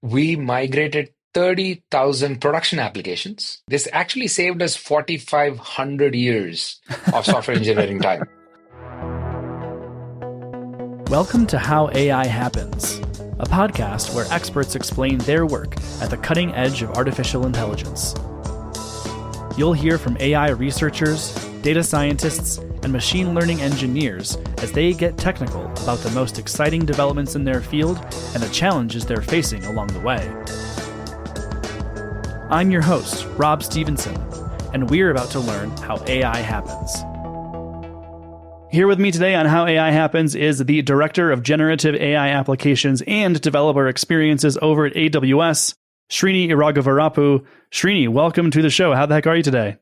we migrated 30,000 production applications. This actually saved us 4,500 years of software engineering time. Welcome to How AI Happens, a podcast where experts explain their work at the cutting edge of artificial intelligence. You'll hear from AI researchers, data scientists, and machine learning engineers as they get technical about the most exciting developments in their field and the challenges they're facing along the way. I'm your host, Rob Stevenson, and we're about to learn how AI happens. Here with me today on How AI Happens is the Director of Generative AI Applications and Developer Experiences over at AWS, Srini Iragavarapu. Srini, welcome to the show. How the heck are you today?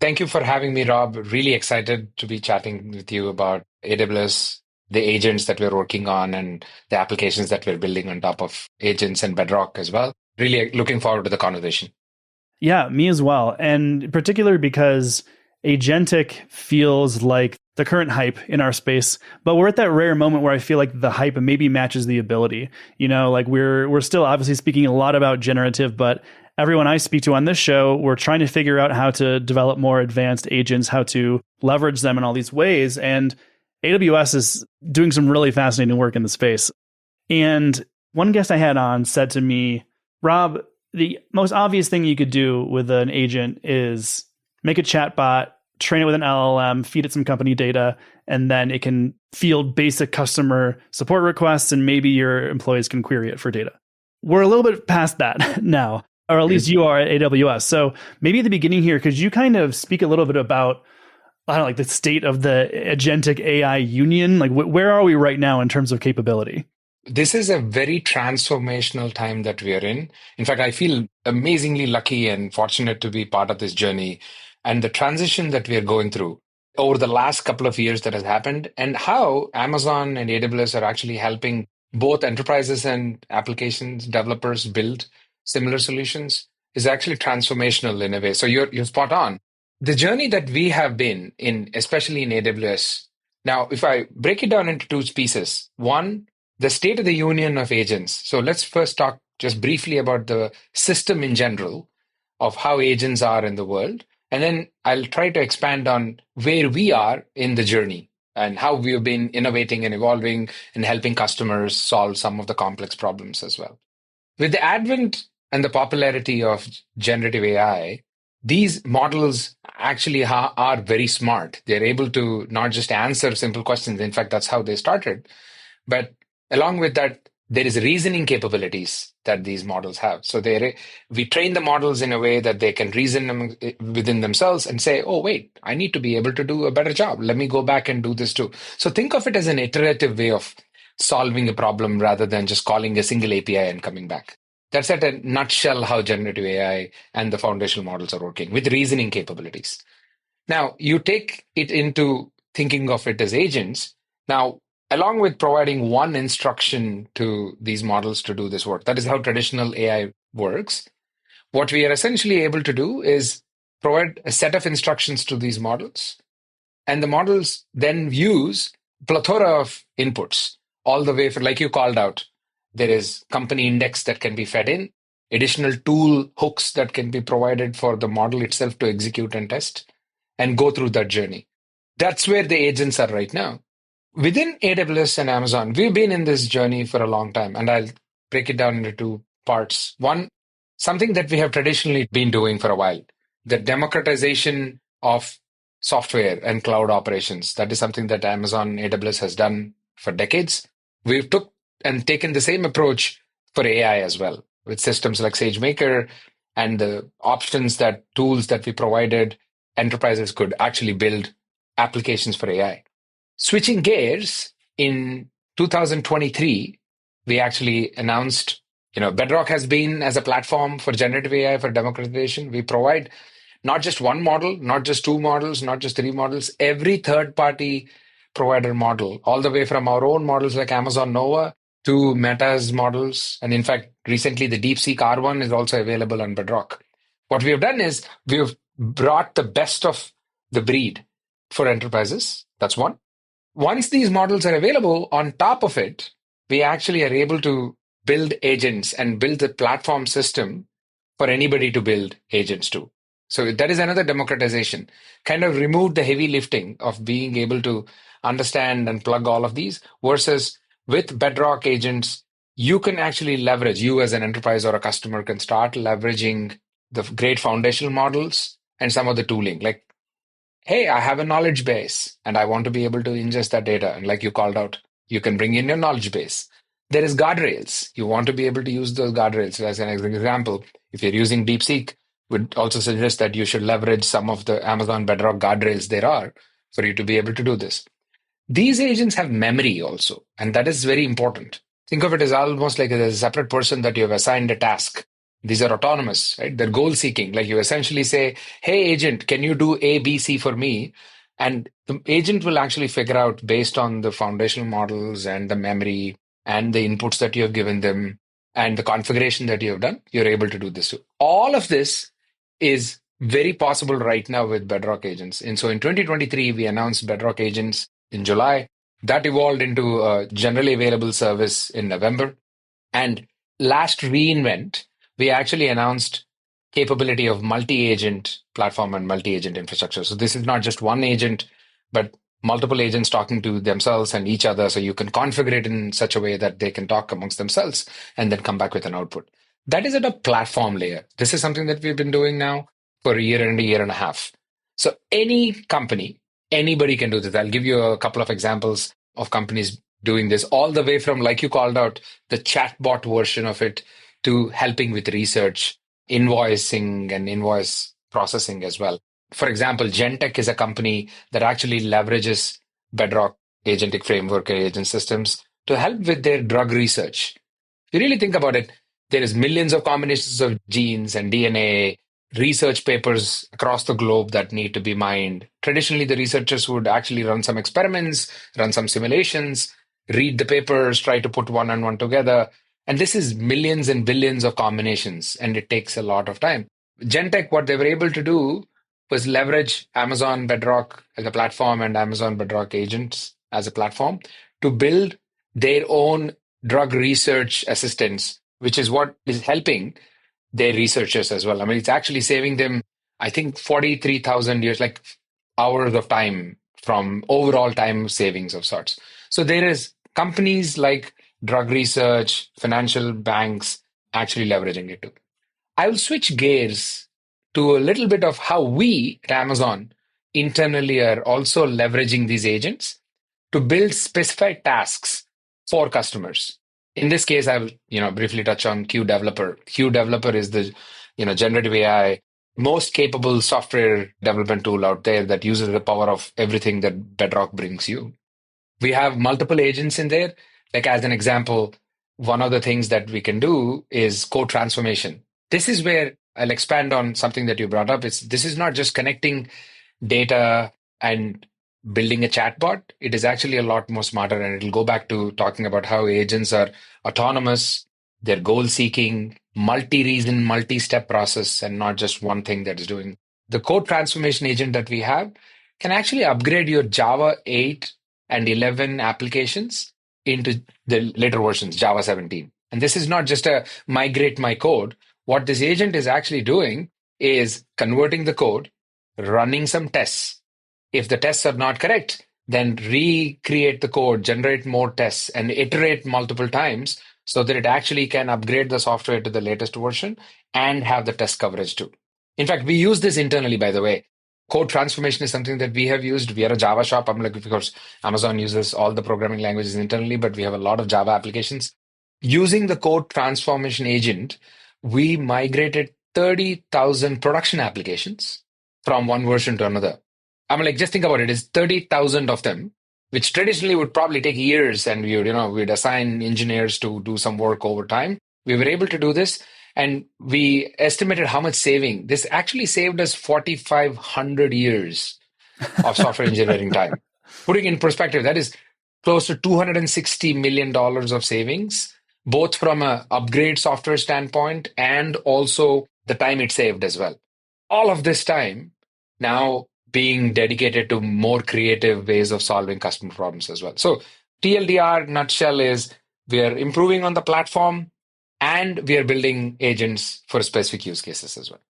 Thank you for having me, Rob. Really excited to be chatting with you about AWS, the agents that we're working on, and the applications that we're building on top of agents and Bedrock as well. Really looking forward to the conversation. Yeah, me as well. And particularly because Agentic feels like the current hype in our space, but we're at that rare moment where I feel like the hype maybe matches the ability. You know, like we're still obviously speaking a lot about generative, but everyone I speak to on this show, we're trying to figure out how to develop more advanced agents, how to leverage them in all these ways. And AWS is doing some really fascinating work in the space. And one guest I had on said to me, Rob, the most obvious thing you could do with an agent is make a chatbot, train it with an LLM, feed it some company data, and then it can field basic customer support requests, and maybe your employees can query it for data. We're a little bit past that now, or at least you are at AWS. So maybe at the beginning here, could you kind of speak a little bit about, I don't know, like the state of the Agentic AI union? Like where are we right now in terms of capability? This is a very transformational time that we are in. In fact, I feel amazingly lucky and fortunate to be part of this journey and the transition that we are going through over the last couple of years that has happened, and how Amazon and AWS are actually helping both enterprises and applications developers build similar solutions is actually transformational in a way. So you're spot on. The journey that we have been in, especially in AWS. Now, if I break it down into two pieces, one, the state of the union of agents. So let's first talk just briefly about the system in general of how agents are in the world. And then I'll try to expand on where we are in the journey and how we've been innovating and evolving and helping customers solve some of the complex problems as well. With the advent and the popularity of generative AI, these models actually are very smart. They're able to not just answer simple questions. In fact, that's how they started. But along with that, there is reasoning capabilities that these models have. So we train the models in a way that they can reason within themselves and say, oh, wait, I need to be able to do a better job. Let me go back and do this too. So think of it as an iterative way of solving a problem rather than just calling a single API and coming back. That's at a nutshell how generative AI and the foundational models are working with reasoning capabilities. Now, you take it into thinking of it as agents. Now, along with providing one instruction to these models to do this work, that is how traditional AI works. What we are essentially able to do is provide a set of instructions to these models, and the models then use plethora of inputs, all the way from, like you called out, there is company index that can be fed in, additional tool hooks that can be provided for the model itself to execute and test, and go through that journey. That's where the agents are right now. Within AWS and Amazon, we've been in this journey for a long time, and I'll break it down into two parts. One, something that we have traditionally been doing for a while, the democratization of software and cloud operations. That is something that Amazon AWS has done for decades. We've taken the same approach for AI as well, with systems like SageMaker and the tools that we provided, enterprises could actually build applications for AI. Switching gears, in 2023, we actually announced, Bedrock has been as a platform for generative AI for democratization. We provide not just one model, not just two models, not just three models, every third-party provider model, all the way from our own models like Amazon Nova to Meta's models. And in fact, recently the DeepSeek R1 is also available on Bedrock. What we have done is we've brought the best of the breed for enterprises. That's one. Once these models are available, on top of it, we actually are able to build agents and build the platform system for anybody to build agents to. So that is another democratization, kind of remove the heavy lifting of being able to understand and plug all of these versus with Bedrock agents, you can actually leverage, you as an enterprise or a customer can start leveraging the great foundational models and some of the tooling. Like, hey, I have a knowledge base and I want to be able to ingest that data. And like you called out, you can bring in your knowledge base. There is guardrails. You want to be able to use those guardrails. So as an example, if you're using DeepSeek, would also suggest that you should leverage some of the Amazon Bedrock guardrails there are for you to be able to do this. These agents have memory also, and that is very important. Think of it as almost like a separate person that you have assigned a task. These are autonomous, right? They're goal seeking. Like you essentially say, hey, agent, can you do A, B, C for me? And the agent will actually figure out based on the foundational models and the memory and the inputs that you have given them and the configuration that you have done, you're able to do this. All of this is very possible right now with Bedrock agents. And so in 2023, we announced Bedrock agents in July. That evolved into a generally available service in November. And last reInvent, we actually announced capability of multi-agent platform and multi-agent infrastructure. So this is not just one agent, but multiple agents talking to themselves and each other. So you can configure it in such a way that they can talk amongst themselves and then come back with an output. That is at a platform layer. This is something that we've been doing now for a year and a half. So any company, anybody can do this. I'll give you a couple of examples of companies doing this, all the way from, like you called out, the chatbot version of it to helping with research, invoicing, and invoice processing as well. For example, Gentek is a company that actually leverages Bedrock agentic framework and agent systems to help with their drug research. If you really think about it, there is millions of combinations of genes and DNA, research papers across the globe that need to be mined. Traditionally, the researchers would actually run some experiments, run some simulations, read the papers, try to put one and one together. And this is millions and billions of combinations, and it takes a lot of time. Gentek, what they were able to do was leverage Amazon Bedrock as a platform and Amazon Bedrock agents as a platform to build their own drug research assistants, which is what is helping their researchers as well. I mean, it's actually saving them, I think, 43,000 years, like hours of time from overall time savings of sorts. So there is companies like drug research, financial banks actually leveraging it too. I will switch gears to a little bit of how we at Amazon internally are also leveraging these agents to build specified tasks for customers. In this case, I will, briefly touch on Q Developer. Q Developer is the, generative AI most capable software development tool out there that uses the power of everything that Bedrock brings you. We have multiple agents in there. Like as an example, one of the things that we can do is code transformation. This is where I'll expand on something that you brought up. This is not just connecting data and building a chatbot. It is actually a lot more smarter, and it'll go back to talking about how agents are autonomous, they're goal-seeking, multi-reason, multi-step process, and not just one thing that is doing. The code transformation agent that we have can actually upgrade your Java 8 and 11 applications into the later versions, Java 17. And this is not just a migrate my code. What this agent is actually doing is converting the code, running some tests. If the tests are not correct, then recreate the code, generate more tests, and iterate multiple times so that it actually can upgrade the software to the latest version and have the test coverage too. In fact, we use this internally, by the way. Code transformation is something that we have used. We are a Java shop. I'm like, of course, Amazon uses all the programming languages internally, but we have a lot of Java applications. Using the code transformation agent, we migrated 30,000 production applications from one version to another. I'm like, just think about it. It's 30,000 of them, which traditionally would probably take years, and we'd assign engineers to do some work over time. We were able to do this, and we estimated how much saving. This actually saved us 4,500 years of software engineering time. Putting in perspective, that is close to $260 million of savings, both from an upgrade software standpoint and also the time it saved as well. All of this time now being dedicated to more creative ways of solving customer problems as well. So TLDR nutshell is we are improving on the platform. And we are building agents for specific use cases as well.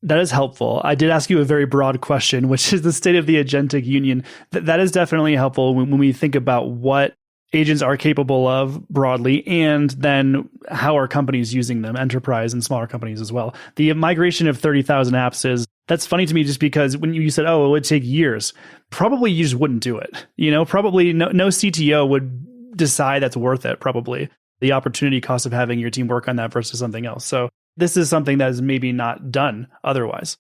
That is helpful. I did ask you a very broad question, which is the state of the agentic union. That is definitely helpful when we think about what agents are capable of broadly, and then how are companies using them, enterprise and smaller companies as well. The migration of 30,000 apps that's funny to me, just because when you said, oh, it would take years, probably you just wouldn't do it. Probably no CTO would decide that's worth it, probably. The opportunity cost of having your team work on that versus something else. So this is something that is maybe not done otherwise.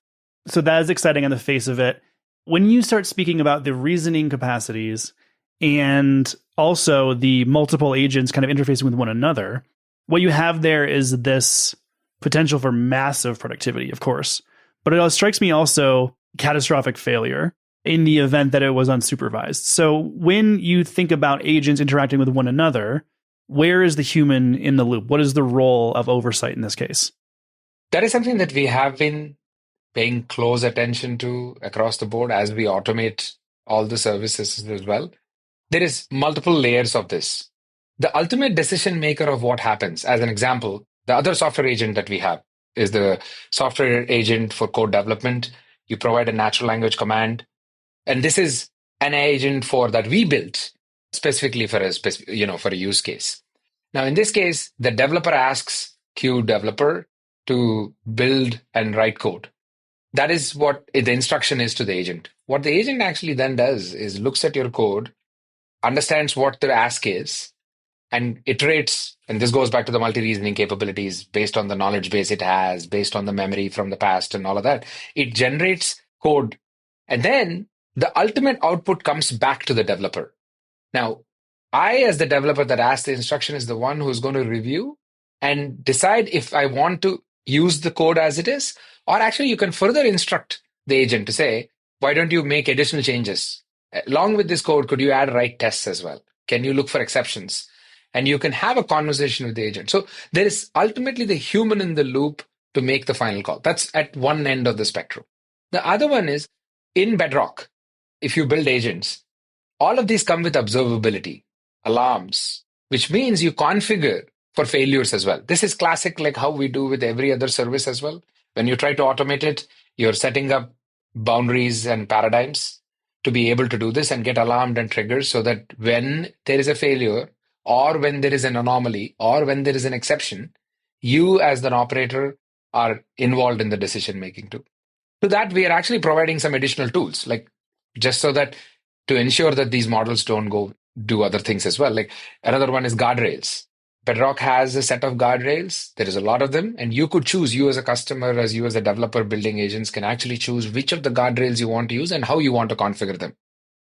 So that is exciting on the face of it. When you start speaking about the reasoning capacities and also the multiple agents kind of interfacing with one another, what you have there is this potential for massive productivity, of course. But it strikes me also catastrophic failure in the event that it was unsupervised. So when you think about agents interacting with one another, where is the human in the loop? What is the role of oversight in this case? That is something that we have been paying close attention to across the board as we automate all the services as well. There is multiple layers of this. The ultimate decision maker of what happens, as an example, the other software agent that we have is the software agent for code development. You provide a natural language command, and this is an agent that we built specifically for a use case. Now, in this case, the developer asks Q developer to build and write code. That is what the instruction is to the agent. What the agent actually then does is looks at your code, understands what the ask is, and iterates. And this goes back to the multi-reasoning capabilities based on the knowledge base it has, based on the memory from the past and all of that. It generates code. And then the ultimate output comes back to the developer. Now, I, as the developer that asked the instruction, is the one who's going to review and decide if I want to use the code as it is, or actually you can further instruct the agent to say, why don't you make additional changes? Along with this code, could you add write tests as well? Can you look for exceptions? And you can have a conversation with the agent. So there is ultimately the human in the loop to make the final call. That's at one end of the spectrum. The other one is in Bedrock. If you build agents, all of these come with observability, alarms, which means you configure for failures as well. This is classic, like how we do with every other service as well. When you try to automate it, you're setting up boundaries and paradigms to be able to do this and get alarmed and triggered so that when there is a failure or when there is an anomaly or when there is an exception, you as an operator are involved in the decision making too. To that, we are actually providing some additional tools, like just so that to ensure that these models don't go do other things as well. Like another one is guardrails. Bedrock has a set of guardrails. There is a lot of them, and you could choose, you as a customer, as you as a developer building agents can actually choose which of the guardrails you want to use and how you want to configure them.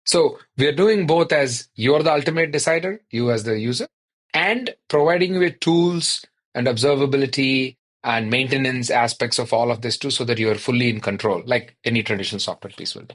So we are doing both as you're the ultimate decider, you as the user, and providing you with tools and observability and maintenance aspects of all of this too, so that you are fully in control, like any traditional software piece will do.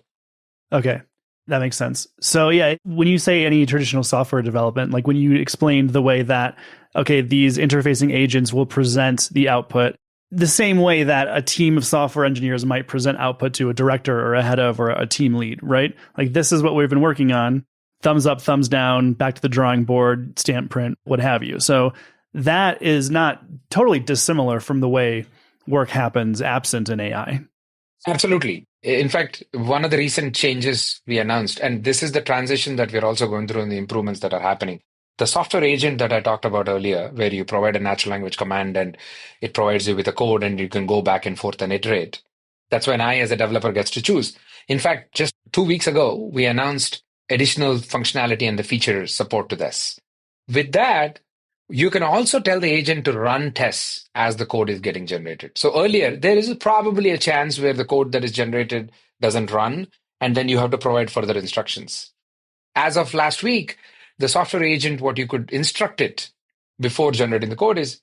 Okay. That makes sense. So yeah, when you say any traditional software development, like when you explained the way that, okay, these interfacing agents will present the output the same way that a team of software engineers might present output to a director or a head of or a team lead, right? Like this is what we've been working on. Thumbs up, thumbs down, back to the drawing board, stamp print, what have you. So that is not totally dissimilar from the way work happens absent an AI. Absolutely. In fact, one of the recent changes we announced, and this is the transition that we're also going through and the improvements that are happening. The software agent that I talked about earlier, where you provide a natural language command and it provides you with a code and you can go back and forth and iterate. That's when I, as a developer, gets to choose. In fact, just 2 weeks ago, we announced additional functionality and the feature support to this. With that, you can also tell the agent to run tests as the code is getting generated. So earlier, there is probably a chance where the code that is generated doesn't run, and then you have to provide further instructions. As of last week, the software agent, what you could instruct it before generating the code is,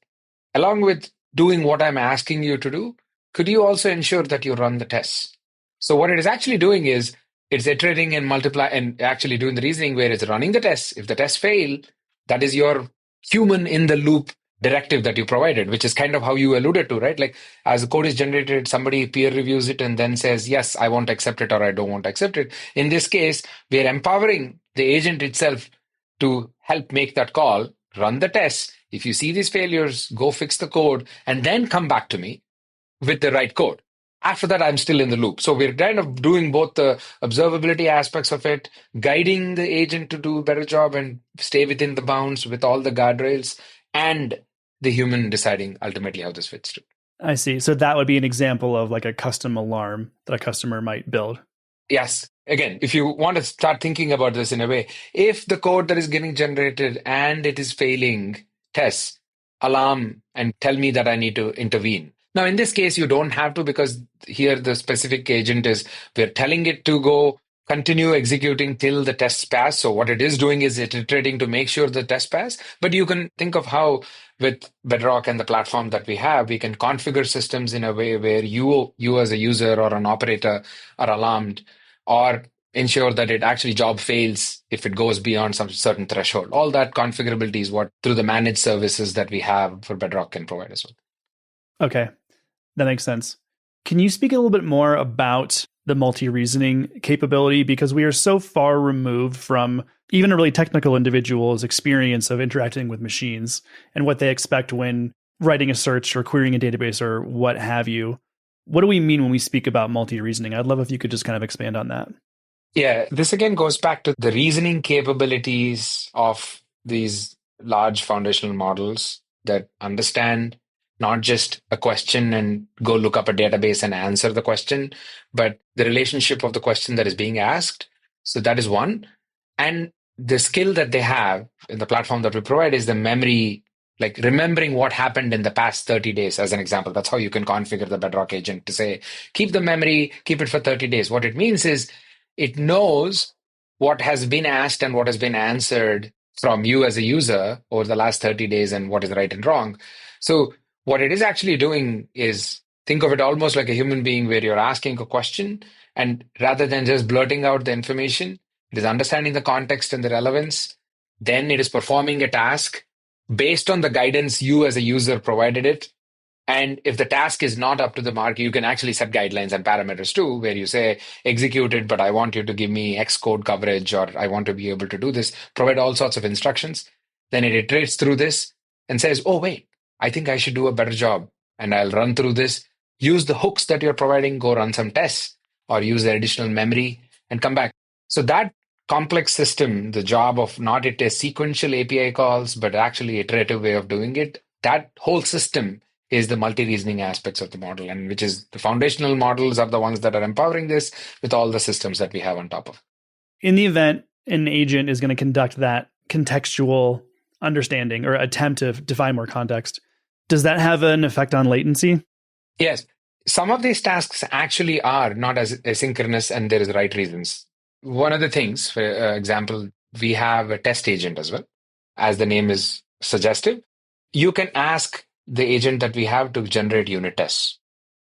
along with doing what I'm asking you to do, could you also ensure that you run the tests? So what it is actually doing is it's iterating and multiply and actually doing the reasoning where it's running the tests. If the tests fail, that is your human in the loop directive that you provided, which is kind of how you alluded to, right? Like as the code is generated, somebody peer reviews it and then says, yes, I want to accept it or I don't want to accept it. In this case, we are empowering the agent itself to help make that call, run the tests. If you see these failures, go fix the code and then come back to me with the right code. After that, I'm still in the loop. So we're kind of doing both the observability aspects of it, guiding the agent to do a better job and stay within the bounds with all the guardrails, and the human deciding ultimately how this fits too. I see. So that would be an example of like a custom alarm that a customer might build. Yes. Again, if you want to start thinking about this in a way, if the code that is getting generated and it is failing tests, alarm and tell me that I need to intervene. Now, in this case, you don't have to, because here the specific agent is, we're telling it to go continue executing till the tests pass. So what it is doing is iterating to make sure the tests pass. But you can think of how with Bedrock and the platform that we have, we can configure systems in a way where you as a user or an operator are alarmed, or ensure that it actually job fails if it goes beyond some certain threshold. All that configurability is what through the managed services that we have for Bedrock can provide as well. Okay, that makes sense. Can you speak a little bit more about the multi-reasoning capability? Because we are so far removed from even a really technical individual's experience of interacting with machines and what they expect when writing a search or querying a database or what have you. What do we mean when we speak about multi-reasoning? I'd love if you could just kind of expand on that. Yeah, this again goes back to the reasoning capabilities of these large foundational models that understand not just a question and go look up a database and answer the question, but the relationship of the question that is being asked. So that is one. And the skill that they have in the platform that we provide is the memory, like remembering what happened in the past 30 days, as an example. That's how you can configure the Bedrock agent to say, keep the memory, keep it for 30 days. What it means is it knows what has been asked and what has been answered from you as a user over the last 30 days and what is right and wrong. So what it is actually doing is, think of it almost like a human being where you're asking a question, and rather than just blurting out the information, it is understanding the context and the relevance. Then it is performing a task based on the guidance you as a user provided it. And if the task is not up to the mark, you can actually set guidelines and parameters too, where you say, execute it, but I want you to give me X code coverage, or I want to be able to do this, provide all sorts of instructions. Then it iterates through this and says, oh, wait, I think I should do a better job. And I'll run through this, use the hooks that you're providing, go run some tests, or use the additional memory and come back. So that complex system, the job of not it a sequential API calls, but actually iterative way of doing it, that whole system is the multi-reasoning aspects of the model, and which is the foundational models are the ones that are empowering this with all the systems that we have on top of. In the event an agent is going to conduct that contextual understanding or attempt to define more context, does that have an effect on latency? Yes. Some of these tasks actually are not as asynchronous, and there is right reasons. One of the things, for example, we have a test agent as well. As the name is suggestive, you can ask the agent that we have to generate unit tests.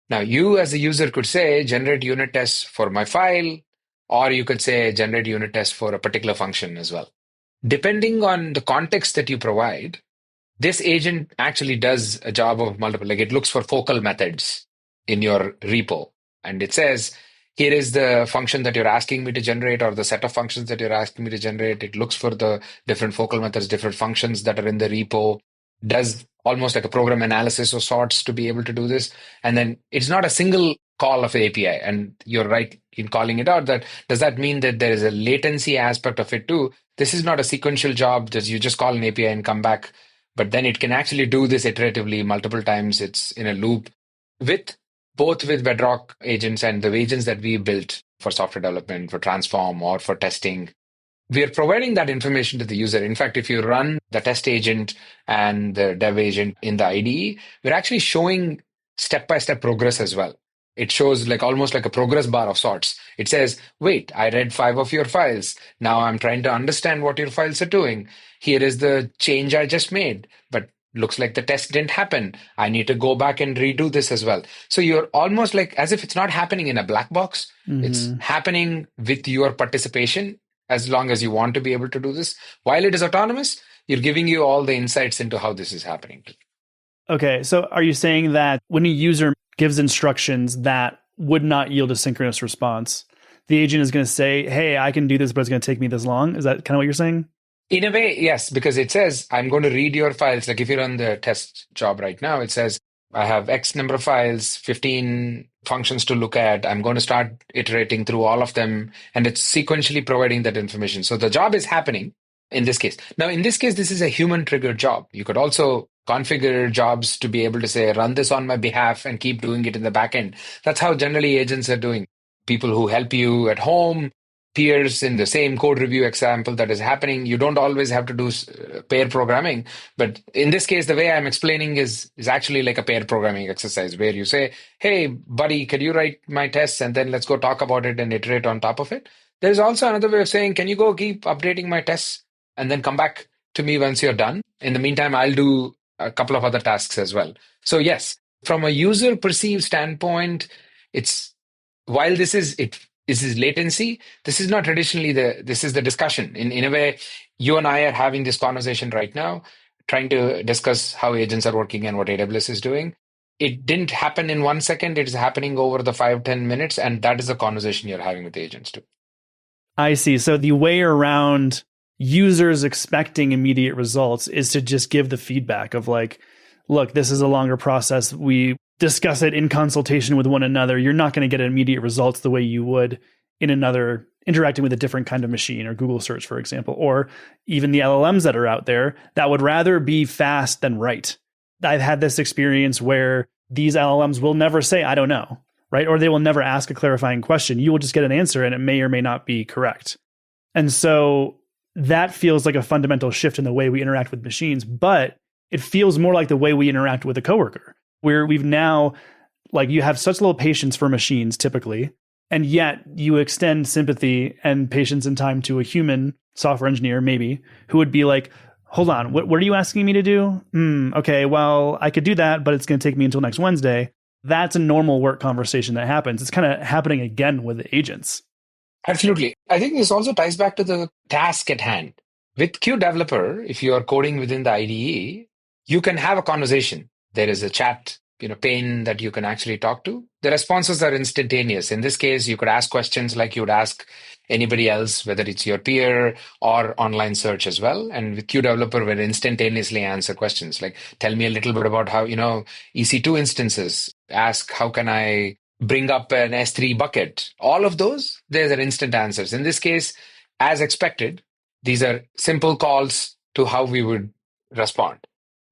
Now, you as a user could say, generate unit tests for my file, or you could say, generate unit tests for a particular function as well. Depending on the context that you provide, this agent actually does a job of multiple, like it looks for focal methods in your repo. And it says, here is the function that you're asking me to generate, or the set of functions that you're asking me to generate. It looks for the different focal methods, different functions that are in the repo, does almost like a program analysis of sorts to be able to do this. And then it's not a single call of API. And you're right in calling it out. That does that mean that there is a latency aspect of it too? This is not a sequential job that you just call an API and come back. But then it can actually do this iteratively multiple times. It's in a loop with both with Bedrock agents and the agents that we built for software development, for Transform, or for testing. We are providing that information to the user. In fact, if you run the test agent and the dev agent in the IDE, we're actually showing step-by-step progress as well. It shows like almost like a progress bar of sorts. It says, wait, I read 5 of your files. Now I'm trying to understand what your files are doing. Here is the change I just made, but looks like the test didn't happen. I need to go back and redo this as well. So you're almost like as if it's not happening in a black box. Mm-hmm. It's happening with your participation, as long as you want to be able to do this. While it is autonomous, you're giving you all the insights into how this is happening. Okay, so are you saying that when a user gives instructions that would not yield a synchronous response, the agent is going to say, hey, I can do this, but it's going to take me this long? Is that kind of what you're saying? In a way, yes, because it says, I'm going to read your files. Like if you're on the test job right now, it says, I have X number of files, 15 functions to look at. I'm going to start iterating through all of them, and it's sequentially providing that information. So the job is happening in this case. Now, in this case, this is a human triggered job. You could also configure jobs to be able to say, run this on my behalf and keep doing it in the back end. That's how generally agents are doing. People who help you at home, peers in the same code review example that is happening. You don't always have to do pair programming, but in this case, the way I'm explaining is actually like a pair programming exercise where you say, hey, buddy, can you write my tests? And then let's go talk about it and iterate on top of it. There's also another way of saying, can you go keep updating my tests and then come back to me once you're done? In the meantime, I'll do a couple of other tasks as well. So yes, from a user perceived standpoint, it's while this is latency. This is not traditionally this is the discussion. In a way, you and I are having this conversation right now, trying to discuss how agents are working and what AWS is doing. It didn't happen in 1 second. It is happening over the 5-10 minutes. And that is the conversation you're having with the agents too. I see. So the way around users expecting immediate results is to just give the feedback of like, look, this is a longer process. We discuss it in consultation with one another. You're not going to get immediate results the way you would in another interacting with a different kind of machine or Google search, for example, or even the LLMs that are out there that would rather be fast than right. I've had this experience where these LLMs will never say, I don't know, right? Or they will never ask a clarifying question. You will just get an answer and it may or may not be correct. And so that feels like a fundamental shift in the way we interact with machines, but it feels more like the way we interact with a coworker, where we've now, like, you have such little patience for machines typically, and yet you extend sympathy and patience and time to a human software engineer, maybe, who would be like, hold on, what are you asking me to do? Okay, well, I could do that, but it's going to take me until next Wednesday. That's a normal work conversation that happens. It's kind of happening again with agents. Absolutely. I think this also ties back to the task at hand. With Q Developer, if you are coding within the IDE, you can have a conversation. There is a chat, pane that you can actually talk to. The responses are instantaneous. In this case, you could ask questions like you would ask anybody else, whether it's your peer or online search as well. And with Q Developer, we'll instantaneously answer questions like, tell me a little bit about how, EC2 instances. Ask, how can I bring up an S3 bucket? All of those, there's an instant answers. In this case, as expected, these are simple calls to how we would respond.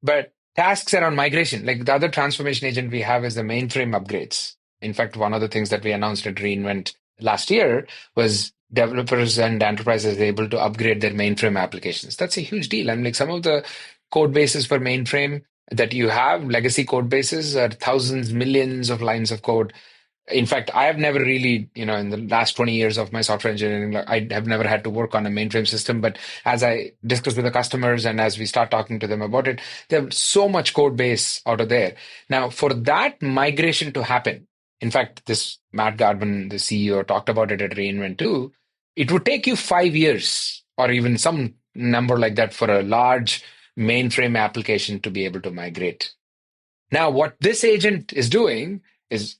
But tasks around migration, like the other transformation agent we have is the mainframe upgrades. In fact, one of the things that we announced at reInvent last year was developers and enterprises able to upgrade their mainframe applications. That's a huge deal. And like some of the code bases for mainframe that you have, legacy code bases, are thousands, millions of lines of code. In fact, I have never really, in the last 20 years of my software engineering, I have never had to work on a mainframe system. But as I discuss with the customers and as we start talking to them about it, there's so much code base out of there. Now, for that migration to happen, in fact, this Matt Garvin, the CEO, talked about it at reInvent too. It would take you 5 years or even some number like that for a large mainframe application to be able to migrate. Now, what this agent is doing is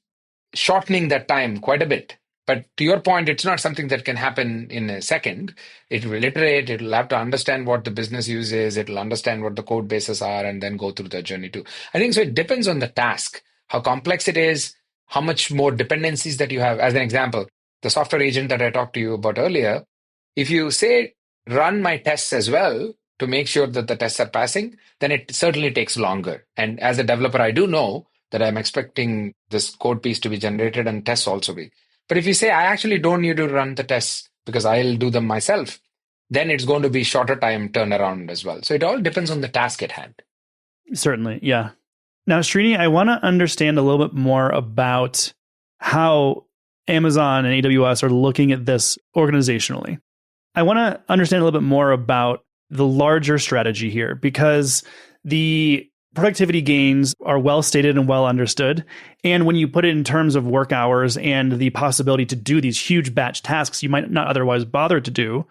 shortening that time quite a bit. But to your point, it's not something that can happen in a second. It will iterate. It'll have to understand what the business use is. It'll understand what the code bases are and then go through the journey too. I think so. It depends on the task, how complex it is, how much more dependencies that you have. As an example, the software agent that I talked to you about earlier, if you say, run my tests as well to make sure that the tests are passing, then it certainly takes longer. And as a developer, I do know that I'm expecting this code piece to be generated and tests also be. But if you say, I actually don't need to run the tests because I'll do them myself, then it's going to be shorter time turnaround as well. So it all depends on the task at hand. Certainly, yeah. Now, Srini, I want to understand a little bit more about how Amazon and AWS are looking at this organizationally. I want to understand a little bit more about the larger strategy here, because the productivity gains are well stated and well understood. And when you put it in terms of work hours and the possibility to do these huge batch tasks you might not otherwise bother to do,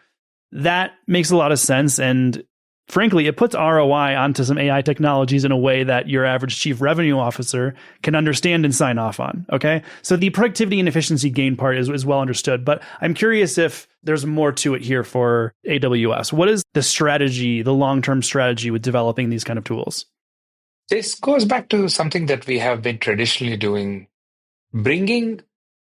that makes a lot of sense and frankly, it puts ROI onto some AI technologies in a way that your average chief revenue officer can understand and sign off on. Okay. So the productivity and efficiency gain part is well understood, but I'm curious if there's more to it here for AWS. What is the strategy, the long-term strategy with developing these kind of tools? This goes back to something that we have been traditionally doing, bringing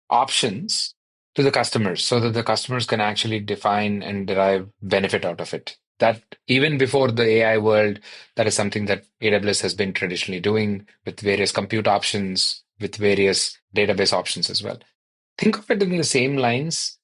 options to the customers so that the customers can actually define and derive benefit out of it. That even before the AI world, that is something that AWS has been traditionally doing with various compute options, with various database options as well. Think of it in the same lines.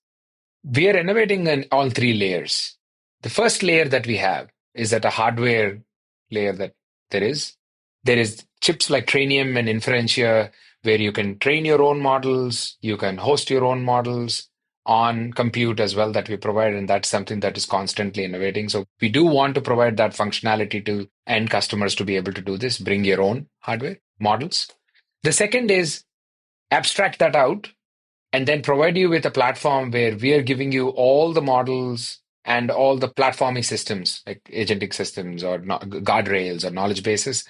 We are innovating in all three layers. The first layer that we have is at a hardware layer that there is. There is chips like Trainium and Inferentia, where you can train your own models, you can host your own models on compute as well that we provide, and that's something that is constantly innovating. So we do want to provide that functionality to end customers to be able to do this, bring your own hardware models. The second is abstract that out and then provide you with a platform where we are giving you all the models and all the platforming systems, like agentic systems or guardrails or knowledge bases,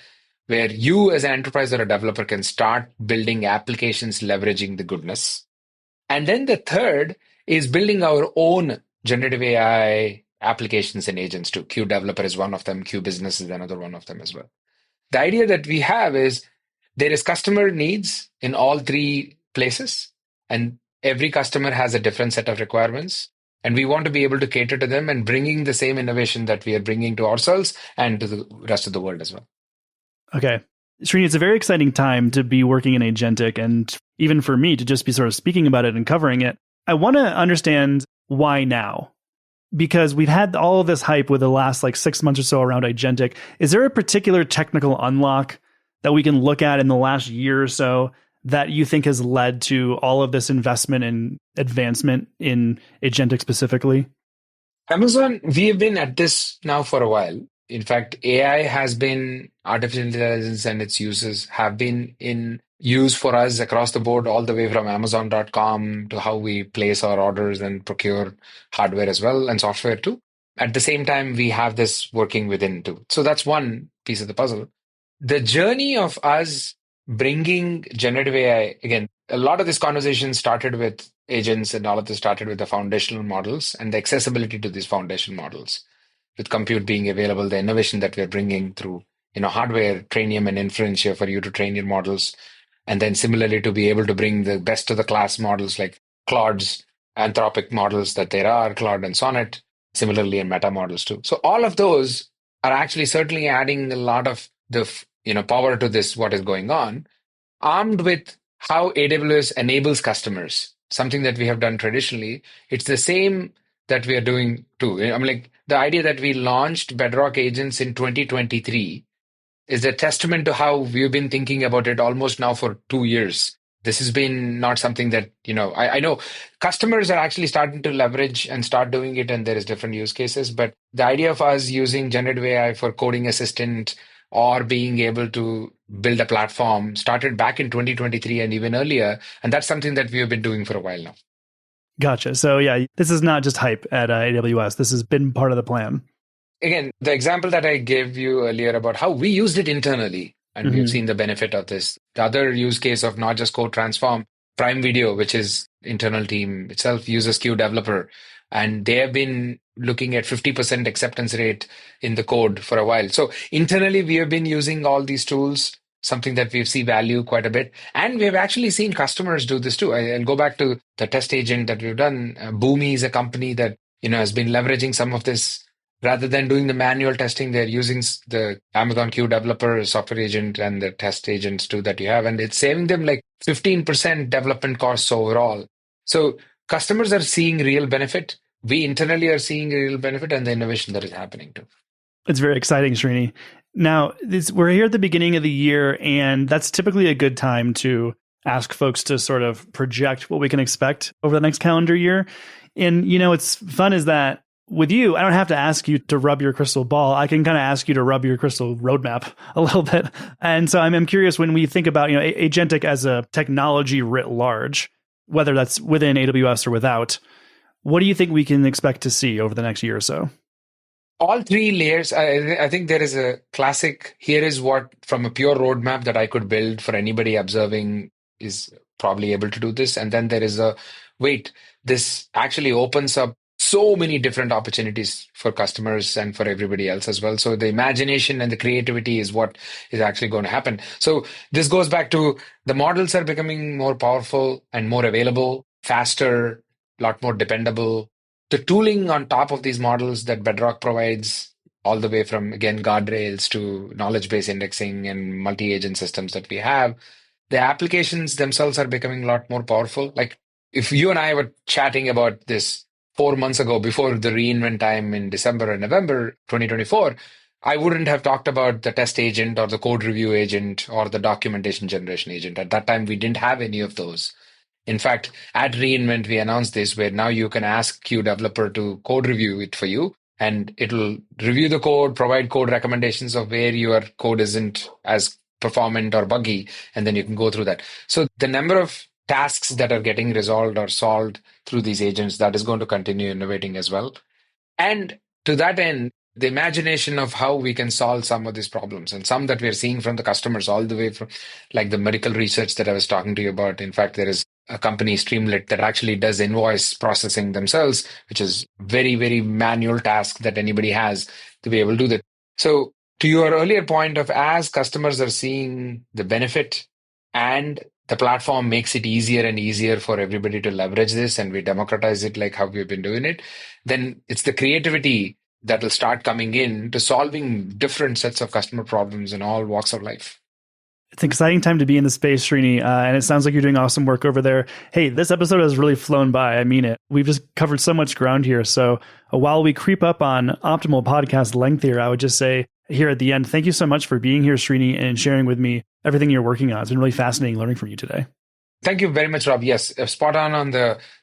where you as an enterprise or a developer can start building applications leveraging the goodness. And then the third is building our own generative AI applications and agents too. Q Developer is one of them. Q Business is another one of them as well. The idea that we have is there is customer needs in all three places, and every customer has a different set of requirements. And we want to be able to cater to them and bringing the same innovation that we are bringing to ourselves and to the rest of the world as well. Okay. Srini, it's a very exciting time to be working in agentic, and even for me to just be sort of speaking about it and covering it. I want to understand why now, because we've had all of this hype with the last 6 months or so around agentic. Is there a particular technical unlock that we can look at in the last year or so that you think has led to all of this investment and advancement in agentic specifically? Amazon, we have been at this now for a while. In fact, AI has been, artificial intelligence and its uses have been in use for us across the board, all the way from Amazon.com to how we place our orders and procure hardware as well and software too. At the same time, we have this working within too. So that's one piece of the puzzle. The journey of us bringing generative AI, again, a lot of this conversation started with agents and all of this started with the foundational models and the accessibility to these foundational models. With compute being available, the innovation that we're bringing through, hardware, Trainium and Inferentia for you to train your models. And then similarly to be able to bring the best of the class models like Claude's, Anthropic models that there are, Claude and Sonnet, similarly in meta models too. So all of those are actually certainly adding a lot of the power to this, what is going on, armed with how AWS enables customers, something that we have done traditionally. It's the same that we are doing too. The idea that we launched Bedrock Agents in 2023 is a testament to how we've been thinking about it almost now for 2 years. This has been not something that, I know customers are actually starting to leverage and start doing it, and there is different use cases. But the idea of us using generative AI for coding assistant or being able to build a platform started back in 2023 and even earlier. And that's something that we have been doing for a while now. Gotcha. So yeah, this is not just hype at AWS. This has been part of the plan. Again, the example that I gave you earlier about how we used it internally, and we've seen the benefit of this. The other use case of not just code transform, Prime Video, which is internal team itself, uses Q Developer, and they have been looking at 50% acceptance rate in the code for a while. So internally, we have been using all these tools, something that we see value quite a bit. And we have actually seen customers do this too. I'll go back to the test agent that we've done. Boomi is a company that has been leveraging some of this. Rather than doing the manual testing, they're using the Amazon Q Developer software agent and the test agents too that you have. And it's saving them 15% development costs overall. So customers are seeing real benefit. We internally are seeing real benefit and the innovation that is happening too. It's very exciting, Srini. Now, we're here at the beginning of the year, and that's typically a good time to ask folks to sort of project what we can expect over the next calendar year. And, what's fun is that with you, I don't have to ask you to rub your crystal ball. I can kind of ask you to rub your crystal roadmap a little bit. And so I'm curious, when we think about, agentic as a technology writ large, whether that's within AWS or without, what do you think we can expect to see over the next year or so? All three layers, I think there is a classic, here is what from a pure roadmap that I could build for anybody observing is probably able to do this. And then there is a, wait, this actually opens up so many different opportunities for customers and for everybody else as well. So the imagination and the creativity is what is actually going to happen. So this goes back to the models are becoming more powerful and more available, faster, a lot more dependable. The tooling on top of these models that Bedrock provides, all the way from, again, guardrails to knowledge-based indexing and multi-agent systems that we have, the applications themselves are becoming a lot more powerful. Like if you and I were chatting about this 4 months ago before the reInvent time in December and November 2024, I wouldn't have talked about the test agent or the code review agent or the documentation generation agent. At that time, we didn't have any of those. In fact, at reInvent, we announced this where now you can ask Q developer to code review it for you, and it'll review the code, provide code recommendations of where your code isn't as performant or buggy, and then you can go through that. So the number of tasks that are getting resolved or solved through these agents, that is going to continue innovating as well. And to that end, the imagination of how we can solve some of these problems and some that we're seeing from the customers all the way from like the medical research that I was talking to you about. In fact, there is a company, Streamlit, that actually does invoice processing themselves, which is very, very manual task that anybody has to be able to do that. So to your earlier point of as customers are seeing the benefit and the platform makes it easier and easier for everybody to leverage this and we democratize it like how we've been doing it, then it's the creativity that will start coming in to solving different sets of customer problems in all walks of life. It's an exciting time to be in the space, Srini, and it sounds like you're doing awesome work over there. Hey, this episode has really flown by. I mean it. We've just covered so much ground here. So while we creep up on optimal podcast length here, I would just say here at the end, thank you so much for being here, Srini, and sharing with me everything you're working on. It's been really fascinating learning from you today. Thank you very much, Rob. Yes, spot on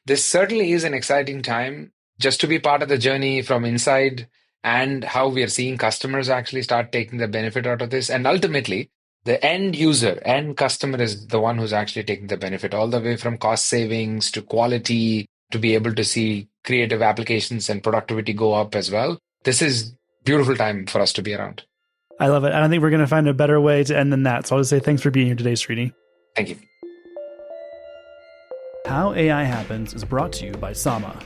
this certainly is an exciting time just to be part of the journey from inside and how we are seeing customers actually start taking the benefit out of this. And ultimately, the end user, end customer is the one who's actually taking the benefit all the way from cost savings to quality to be able to see creative applications and productivity go up as well. This is a beautiful time for us to be around. I love it. I don't think we're going to find a better way to end than that. So I'll just say thanks for being here today, Srini. Thank you. How AI Happens is brought to you by Sama.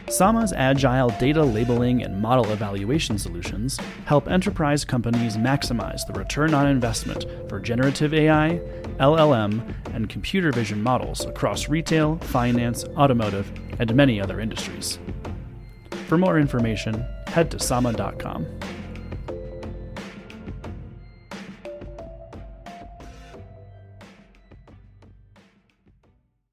Sama's agile data labeling and model evaluation solutions help enterprise companies maximize the return on investment for generative AI, LLM, and computer vision models across retail, finance, automotive, and many other industries. For more information, head to sama.com.